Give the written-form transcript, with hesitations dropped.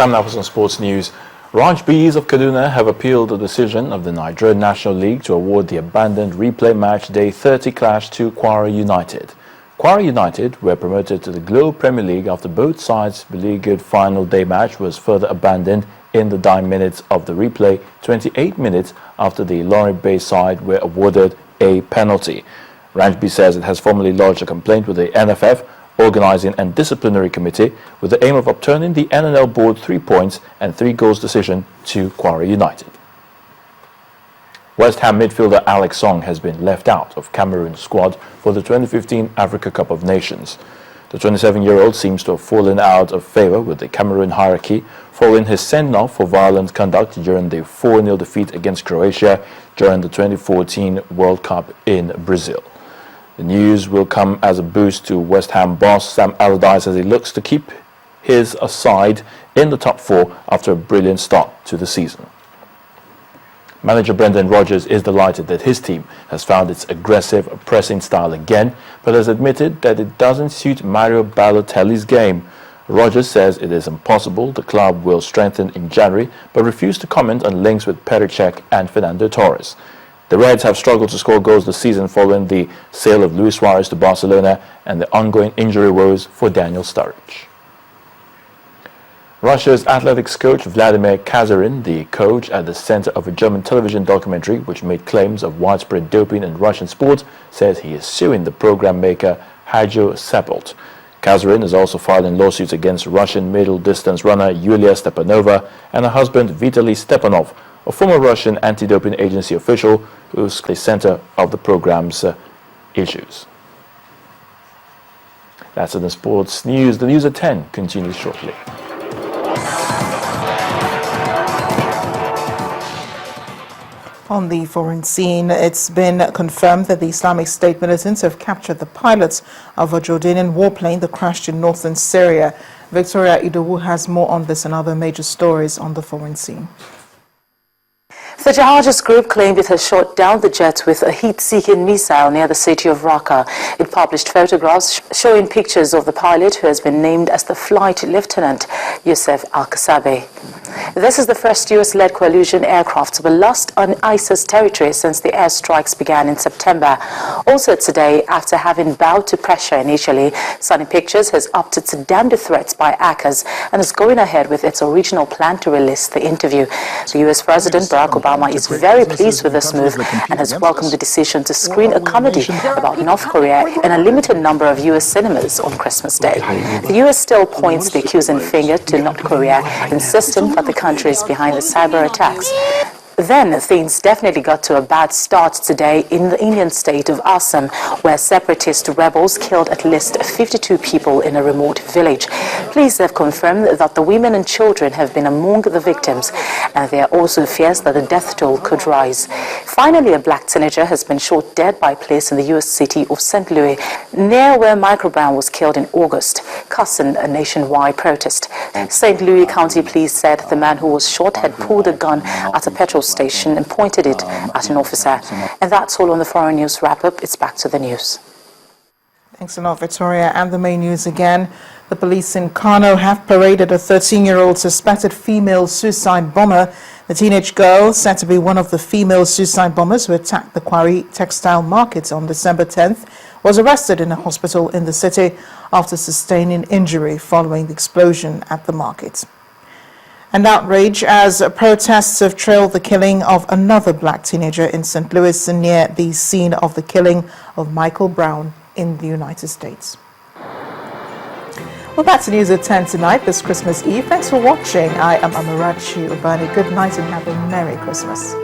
Time now for some sports news. Raj Bees of Kaduna have appealed the decision of the Nigerian National League to award the abandoned replay match day 30 clash to Kwara United. Kwara United were promoted to the Globe Premier League after both sides' beleaguered final day match was further abandoned in the dying minutes of the replay, 28 minutes after the Lorry Bay side were awarded a penalty. Ranjbi says it has formally lodged a complaint with the NFF, Organising and Disciplinary Committee, with the aim of upturning the NNL Board 3 points and 3 goals decision to Kwara United. West Ham midfielder Alex Song has been left out of Cameroon squad for the 2015 Africa Cup of Nations. The 27-year-old seems to have fallen out of favour with the Cameroon hierarchy following his send-off for violent conduct during the 4-0 defeat against Croatia during the 2014 World Cup in Brazil. The news will come as a boost to West Ham boss Sam Allardyce as he looks to keep his side in the top 4 after a brilliant start to the season. Manager Brendan Rodgers is delighted that his team has found its aggressive pressing style again, but has admitted that it doesn't suit Mario Balotelli's game. Rodgers says it is impossible the club will strengthen in January, but refused to comment on links with Petr Cech and Fernando Torres. The Reds have struggled to score goals this season following the sale of Luis Suarez to Barcelona and the ongoing injury woes for Daniel Sturridge. Russia's athletics coach Vladimir Kazarin, the coach at the center of a German television documentary which made claims of widespread doping in Russian sports, says he is suing the program maker Hajo Seppelt. Kazarin is also filing lawsuits against Russian middle-distance runner Yulia Stepanova and her husband Vitaly Stepanov, a former Russian anti-doping agency official who is the center of the program's issues. That's in the sports news. The news at 10 continues shortly. On the foreign scene, it's been confirmed that the Islamic State militants have captured the pilots of a Jordanian warplane that crashed in northern Syria. Victoria Idowu has more on this and other major stories on the foreign scene. The jihadist group claimed it has shot down the jet with a heat-seeking missile near the city of Raqqa. It published photographs showing pictures of the pilot, who has been named as the Flight Lieutenant Youssef Al-Kasabi. This is the first US-led coalition aircraft to be lost on ISIS territory since the airstrikes began in September. Also today, after having bowed to pressure initially, Sony Pictures has opted to damn the threats by hackers and is going ahead with its original plan to release the interview. The US President Barack Obama is very pleased with this move and has welcomed the decision to screen a comedy about North Korea in a limited number of US cinemas on Christmas Day. The US still points the accusing finger to North Korea, insisting that the country is behind the cyber attacks. Then things definitely got to a bad start today in the Indian state of Assam, where separatist rebels killed at least 52 people in a remote village. Police have confirmed that the women and children have been among the victims, and there are also fears that the death toll could rise. Finally, a black teenager has been shot dead by police in the U.S. city of St. Louis, near where Michael Brown was killed in August, causing a nationwide protest. St. Louis County Police said the man who was shot had pulled a gun at a petrol station and pointed it at an officer. And that's all on the foreign news wrap-up. It's back to the news. Thanks a lot, Victoria. And the main news again. The police in Kano have paraded a 13-year-old suspected female suicide bomber. The teenage girl, said to be one of the female suicide bombers who attacked the Quarry textile market on December 10th, was arrested in a hospital in the city after sustaining injury following the explosion at the market. And outrage as protests have trailed the killing of another black teenager in St. Louis near the scene of the killing of Michael Brown in the United States. Well, that's the news at 10 tonight, this Christmas Eve. Thanks for watching. I am Amarachi Ubani. Good night and have a Merry Christmas.